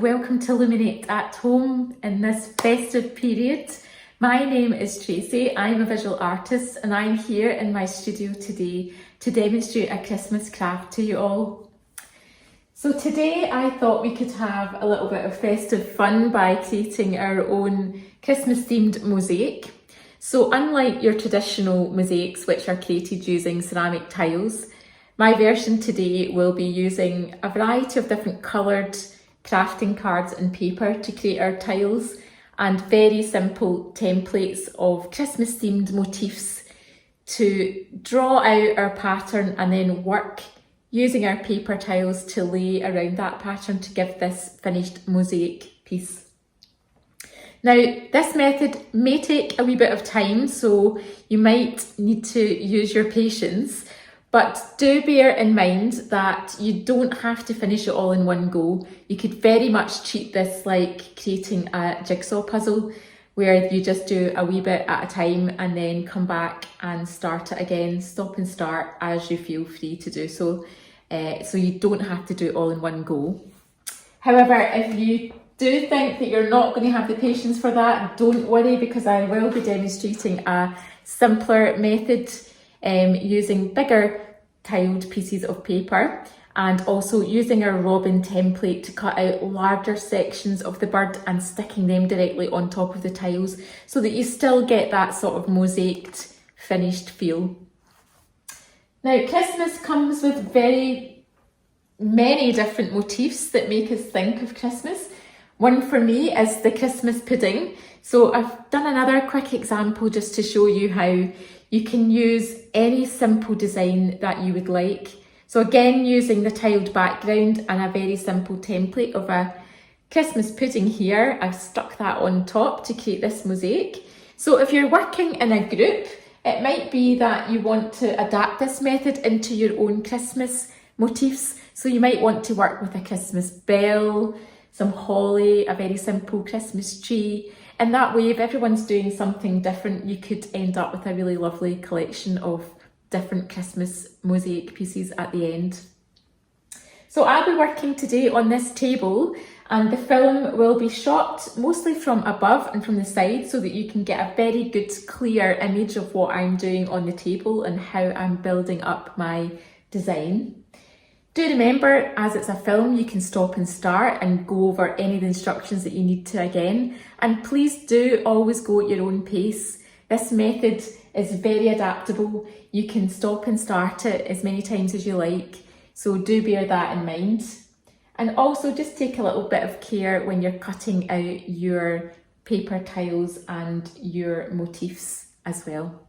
welcome to Luminate at home in this festive period. My name is Tracy, I'm a visual artist and I'm here in my studio today to demonstrate a Christmas craft to you all. So today I thought we could have a little bit of festive fun by creating our own Christmas themed mosaic. So unlike your traditional mosaics which are created using ceramic tiles, my version today will be using a variety of different coloured crafting cards and paper to create our tiles and very simple templates of Christmas themed motifs to draw out our pattern and then work using our paper tiles to lay around that pattern to give this finished mosaic piece. Now, this method may take a wee bit of time, so you might need to use your patience, but do bear in mind that you don't have to finish it all in one go. You could very much treat this like creating a jigsaw puzzle where you just do a wee bit at a time and then come back and start it again, stop and start as you feel free to do so. So you don't have to do it all in one go. However, if you do think that you're not going to have the patience for that, don't worry, because I will be demonstrating a simpler method using bigger tiled pieces of paper and also using our robin template to cut out larger sections of the bird and sticking them directly on top of the tiles so that you still get that sort of mosaiced finished feel. Now, Christmas comes with very many different motifs that make us think of Christmas. One for me is the Christmas pudding. So I've done another quick example just to show you how you can use any simple design that you would like. So again, using the tiled background and a very simple template of a Christmas pudding here, I've stuck that on top to create this mosaic. So if you're working in a group, it might be that you want to adapt this method into your own Christmas motifs. So you might want to work with a Christmas bell, some holly, a very simple Christmas tree. And that way, if everyone's doing something different, you could end up with a really lovely collection of different Christmas mosaic pieces at the end. So I'll be working today on this table, and the film will be shot mostly from above and from the side so that you can get a very good clear image of what I'm doing on the table and how I'm building up my design. Do remember, as it's a film, you can stop and start and go over any of the instructions that you need to again. And please do always go at your own pace. This method is very adaptable. You can stop and start it as many times as you like. So do bear that in mind. And also just take a little bit of care when you're cutting out your paper tiles and your motifs as well.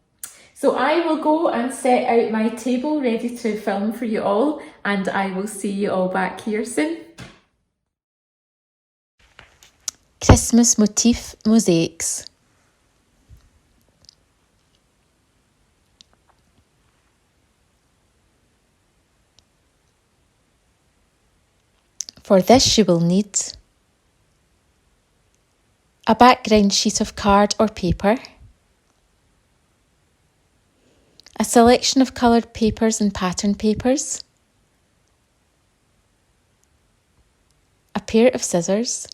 So I will go and set out my table ready to film for you all, and I will see you all back here soon. Christmas Motif Mosaics. For this you will need a background sheet of card or paper, a selection of coloured papers and pattern papers, a pair of scissors,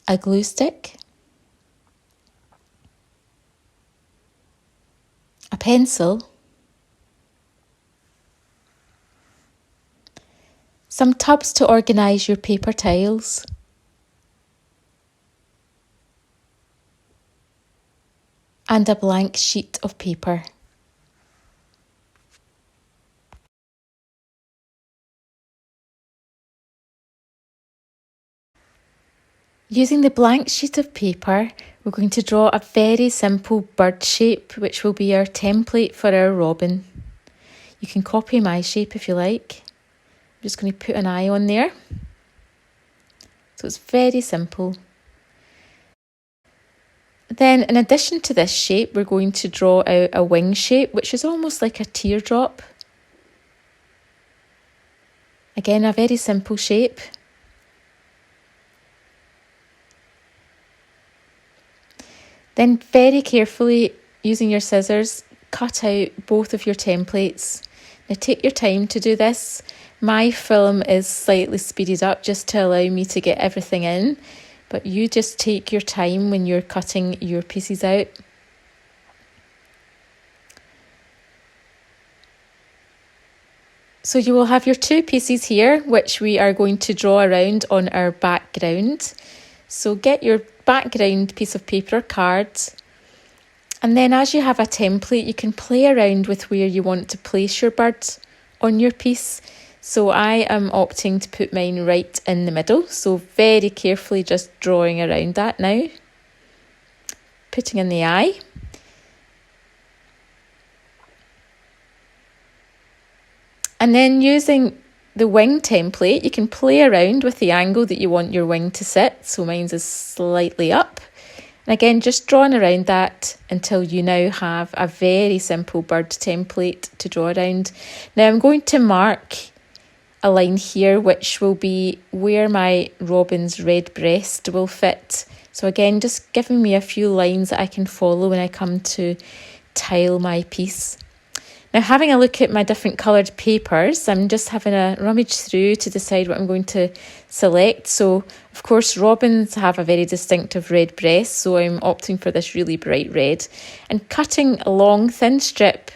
a glue stick, a pencil, some tubs to organise your paper tiles, and a blank sheet of paper. Using the blank sheet of paper, we're going to draw a very simple bird shape, which will be our template for our robin. You can copy my shape if you like. I'm just going to put an eye on there. So it's very simple. Then in addition to this shape, we're going to draw out a wing shape, which is almost like a teardrop. Again, a very simple shape. Then very carefully, using your scissors, cut out both of your templates Now take your time to do this. My film is slightly speeded up just to allow me to get everything in, but you just take your time when you're cutting your pieces out. So you will have your two pieces here, which we are going to draw around on our background. So get your background piece of paper, cards, and then as you have a template, you can play around with where you want to place your bird on your piece. So I am opting to put mine right in the middle, so very carefully just drawing around that now. Putting in the eye. And then using the wing template, you can play around with the angle that you want your wing to sit. So mine's is slightly up. And again, just drawing around that until you now have a very simple bird template to draw around. Now I'm going to mark a line here, which will be where my robin's red breast will fit. So again, just giving me a few lines that I can follow when I come to tile my piece. Now, having a look at my different coloured papers, I'm just having a rummage through to decide what I'm going to select. So, of course, robins have a very distinctive red breast, so I'm opting for this really bright red. And cutting a long, thin strip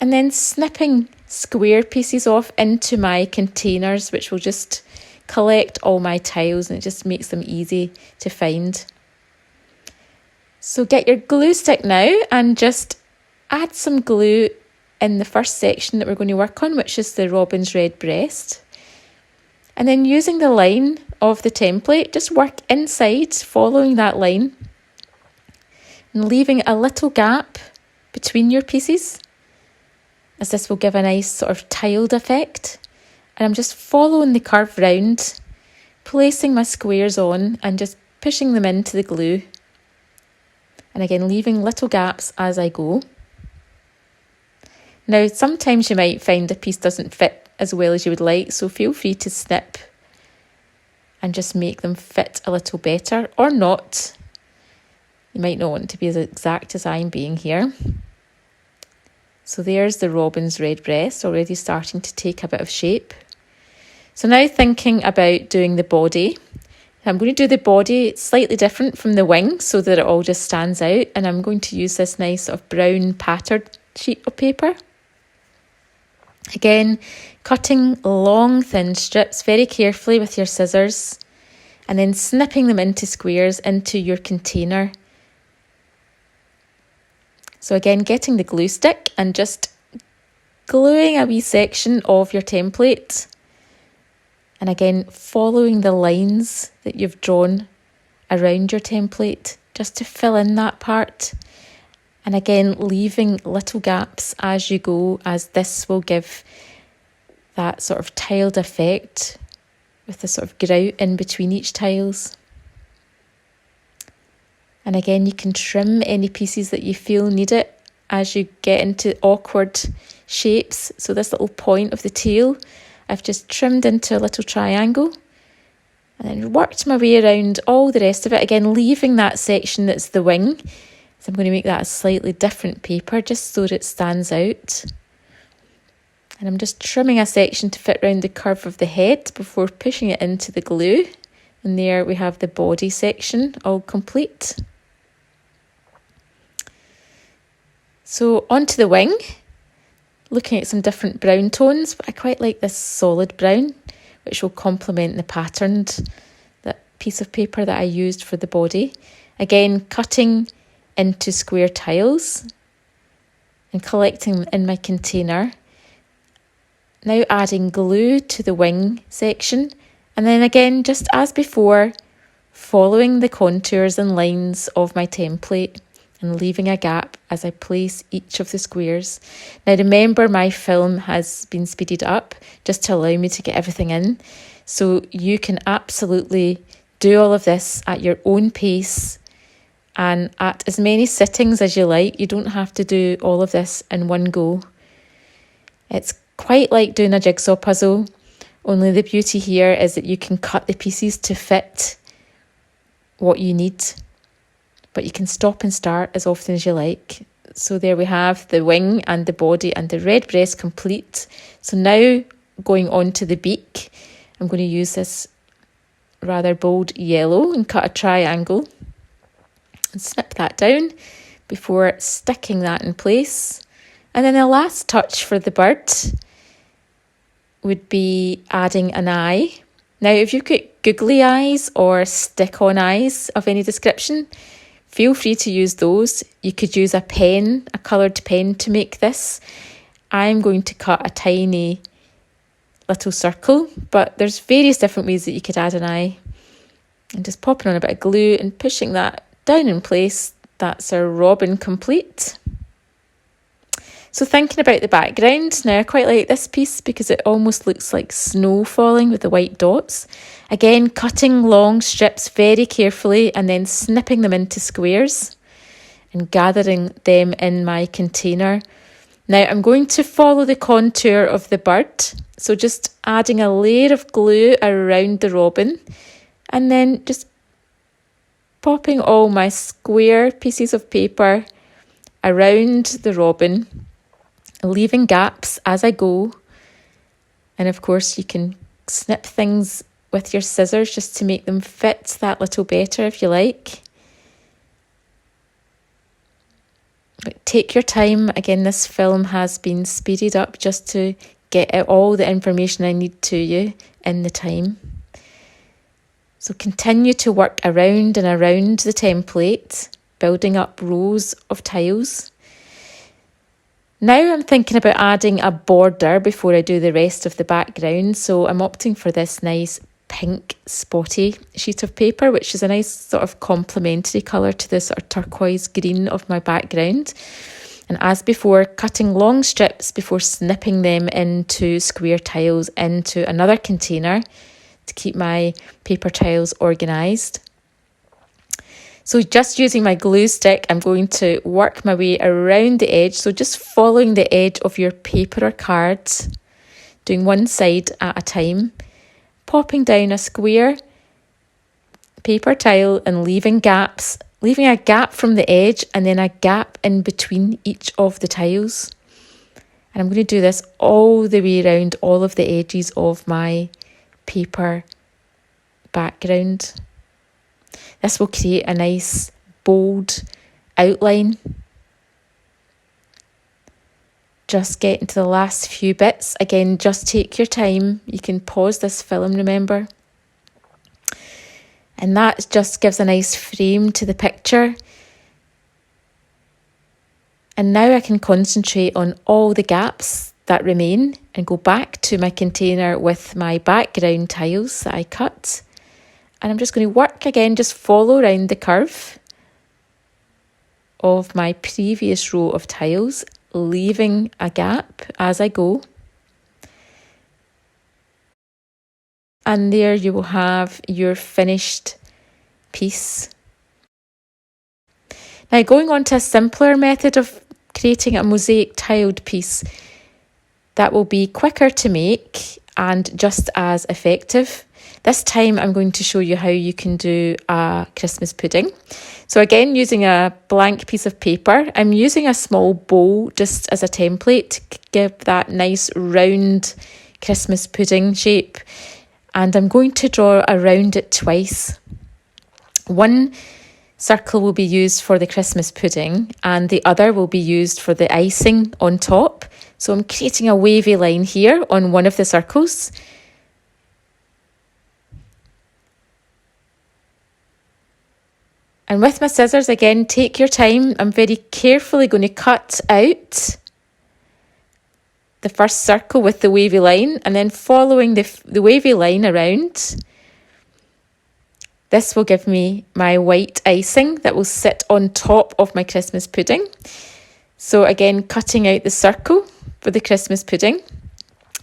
and then snipping square pieces off into my containers, which will just collect all my tiles, and it just makes them easy to find. So get your glue stick now and just add some glue in the first section that we're going to work on, which is the robin's red breast. And then using the line of the template, just work inside, following that line, and leaving a little gap between your pieces, as this will give a nice sort of tiled effect. And I'm just following the curve round, placing my squares on and just pushing them into the glue. And again, leaving little gaps as I go. Now, sometimes you might find a piece doesn't fit as well as you would like, so feel free to snip and just make them fit a little better, or not. You might not want to be as exact as I'm being here. So there's the robin's red breast already starting to take a bit of shape. So now thinking about doing the body. I'm going to do the body slightly different from the wing so that it all just stands out, and I'm going to use this nice sort of brown patterned sheet of paper. Again, cutting long thin strips very carefully with your scissors and then snipping them into squares into your container. So again, getting the glue stick and just gluing a wee section of your template. And again, following the lines that you've drawn around your template just to fill in that part. And again, leaving little gaps as you go, as this will give that sort of tiled effect with the sort of grout in between each tiles. And again, you can trim any pieces that you feel need it as you get into awkward shapes. So this little point of the tail, I've just trimmed into a little triangle and then worked my way around all the rest of it. Again, leaving that section that's the wing. So I'm going to make that a slightly different paper just so that it stands out. And I'm just trimming a section to fit around the curve of the head before pushing it into the glue. And there we have the body section all complete. So onto the wing, looking at some different brown tones, but I quite like this solid brown, which will complement the patterned that piece of paper that I used for the body. Again, cutting into square tiles and collecting them in my container. Now adding glue to the wing section, and then again, just as before, following the contours and lines of my template and leaving a gap as I place each of the squares. Now remember, my film has been speeded up just to allow me to get everything in, so you can absolutely do all of this at your own pace and at as many sittings as you like. You don't have to do all of this in one go. It's quite like doing a jigsaw puzzle, only the beauty here is that you can cut the pieces to fit what you need, but you can stop and start as often as you like. So there we have the wing and the body and the red breast complete. So now going on to the beak, I'm going to use this rather bold yellow and cut a triangle and snip that down before sticking that in place. And then the last touch for the bird would be adding an eye. Now, if you've got googly eyes or stick-on eyes of any description, feel free to use those. You could use a pen, a coloured pen to make this. I'm going to cut a tiny little circle, but there's various different ways that you could add an eye. And just popping on a bit of glue and pushing that down in place. That's our robin complete. So thinking about the background, now I quite like this piece because it almost looks like snow falling with the white dots. Again, cutting long strips very carefully and then snipping them into squares and gathering them in my container. Now I'm going to follow the contour of the bird, so just adding a layer of glue around the robin and then just popping all my square pieces of paper around the robin, leaving gaps as I go. And of course you can snip things with your scissors just to make them fit that little better if you like. But take your time. Again, this film has been speeded up just to get out all the information I need to you in the time. So continue to work around and around the template, building up rows of tiles. Now I'm thinking about adding a border before I do the rest of the background. So I'm opting for this nice pink spotty sheet of paper, which is a nice sort of complementary colour to the sort of turquoise green of my background. And as before, cutting long strips before snipping them into square tiles into another container to keep my paper tiles organised. So just using my glue stick, I'm going to work my way around the edge. So just following the edge of your paper or cards, doing one side at a time, popping down a square paper tile and leaving gaps, leaving a gap from the edge and then a gap in between each of the tiles. And I'm going to do this all the way around all of the edges of my paper background. This will create a nice bold outline. Just getting to the last few bits. Again, just take your time. You can pause this film, remember. And that just gives a nice frame to the picture. And now I can concentrate on all the gaps that remain and go back to my container with my background tiles that I cut. And I'm just going to work again, just follow around the curve of my previous row of tiles, leaving a gap as I go. And there you will have your finished piece. Now going on to a simpler method of creating a mosaic tiled piece that will be quicker to make and just as effective. This time I'm going to show you how you can do a Christmas pudding. So again, using a blank piece of paper, I'm using a small bowl just as a template to give that nice round Christmas pudding shape. And I'm going to draw around it twice. One circle will be used for the Christmas pudding and the other will be used for the icing on top. So I'm creating a wavy line here on one of the circles. And with my scissors, again, take your time. I'm very carefully going to cut out the first circle with the wavy line and then following the wavy line around. This will give me my white icing that will sit on top of my Christmas pudding. So again, cutting out the circle for the Christmas pudding,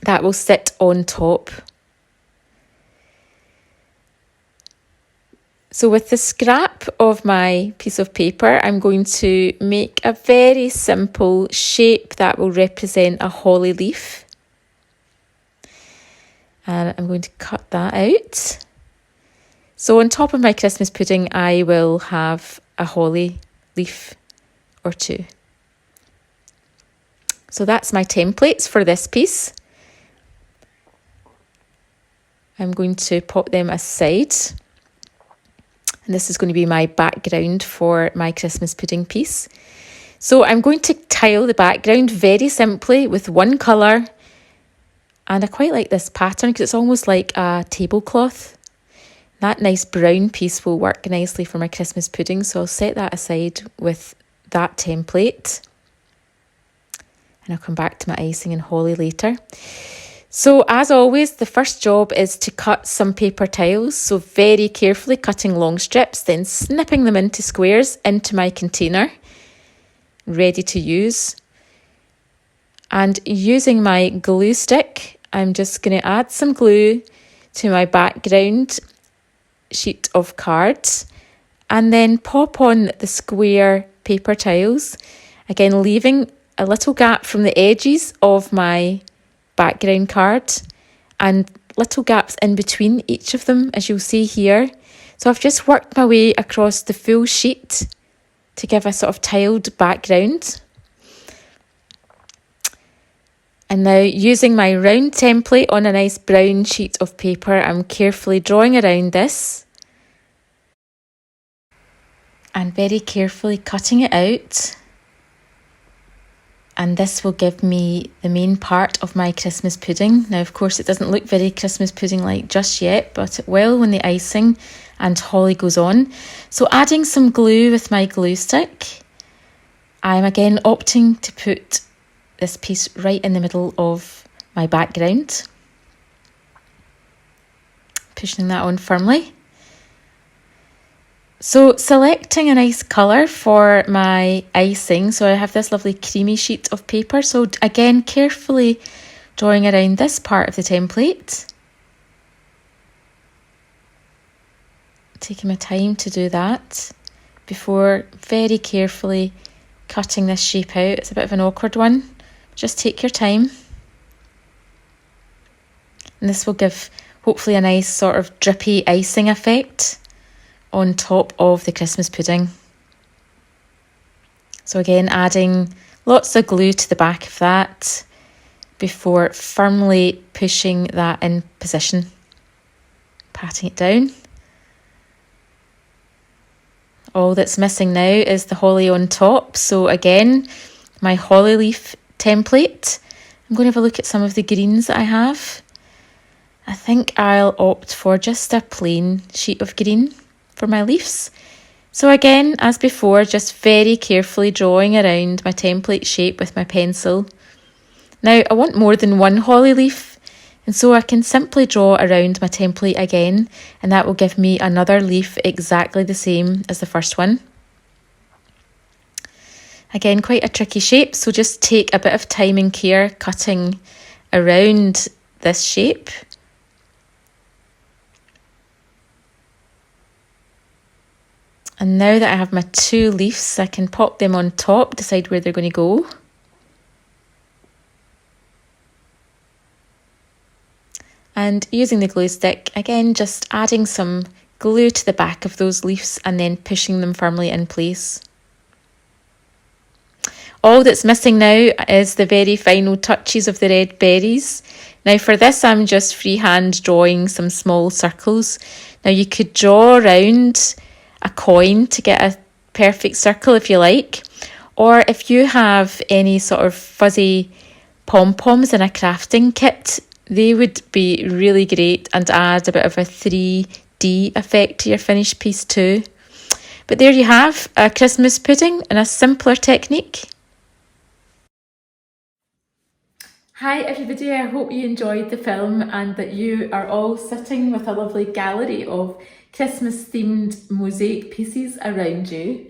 that will sit on top. So with the scrap of my piece of paper, I'm going to make a very simple shape that will represent a holly leaf. And I'm going to cut that out. So on top of my Christmas pudding, I will have a holly leaf or two. So that's my templates for this piece. I'm going to pop them aside. And this is going to be my background for my Christmas pudding piece. So I'm going to tile the background very simply with one colour. And I quite like this pattern because it's almost like a tablecloth. That nice brown piece will work nicely for my Christmas pudding. So I'll set that aside with that template. And I'll come back to my icing and holly later. So as always, the first job is to cut some paper tiles. So very carefully cutting long strips, then snipping them into squares into my container, ready to use. And using my glue stick, I'm just going to add some glue to my background sheet of cards and then pop on the square paper tiles, again leaving a little gap from the edges of my background card and little gaps in between each of them, as you'll see here. So I've just worked my way across the full sheet to give a sort of tiled background. And now using my round template on a nice brown sheet of paper, I'm carefully drawing around this and very carefully cutting it out. And this will give me the main part of my Christmas pudding. Now, of course, it doesn't look very Christmas pudding-like just yet, but it will when the icing and holly goes on. So adding some glue with my glue stick, I'm again opting to put this piece right in the middle of my background. Pushing that on firmly. So selecting a nice colour for my icing. So I have this lovely creamy sheet of paper. So again, carefully drawing around this part of the template. Taking my time to do that before very carefully cutting this shape out. It's a bit of an awkward one. Just take your time. And this will give hopefully a nice sort of drippy icing effect on top of the Christmas pudding. So again, adding lots of glue to the back of that before firmly pushing that in position. Patting it down. All that's missing now is the holly on top. So again, my holly leaf template. I'm going to have a look at some of the greens that I have. I think I'll opt for just a plain sheet of green for my leaves. So again, as before, just very carefully drawing around my template shape with my pencil. Now I want more than one holly leaf, and so I can simply draw around my template again, and that will give me another leaf exactly the same as the first one. Again, quite a tricky shape, so just take a bit of time and care cutting around this shape. And now that I have my two leaves, I can pop them on top, decide where they're going to go. And using the glue stick, again, just adding some glue to the back of those leaves and then pushing them firmly in place. All that's missing now is the very final touches of the red berries. Now for this, I'm just freehand drawing some small circles. Now you could draw around a coin to get a perfect circle if you like, or if you have any sort of fuzzy pom-poms in a crafting kit, they would be really great and add a bit of a 3D effect to your finished piece too. But there you have a Christmas pudding in a simpler technique. Hi everybody, I hope you enjoyed the film and that you are all sitting with a lovely gallery of Christmas themed mosaic pieces around you.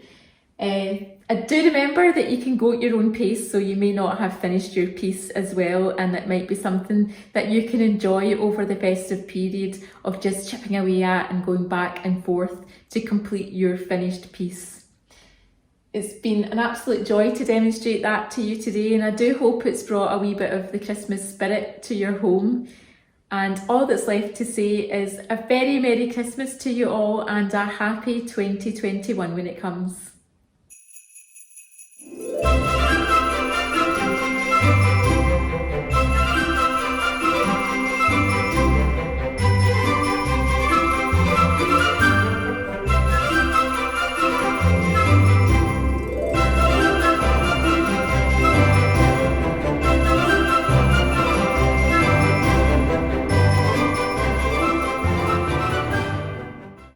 Do remember that you can go at your own pace, so you may not have finished your piece as well, and it might be something that you can enjoy over the festive period of just chipping away at and going back and forth to complete your finished piece. It's been an absolute joy to demonstrate that to you today, and I do hope it's brought a wee bit of the Christmas spirit to your home. And all that's left to say is a very Merry Christmas to you all and a happy 2021 when it comes.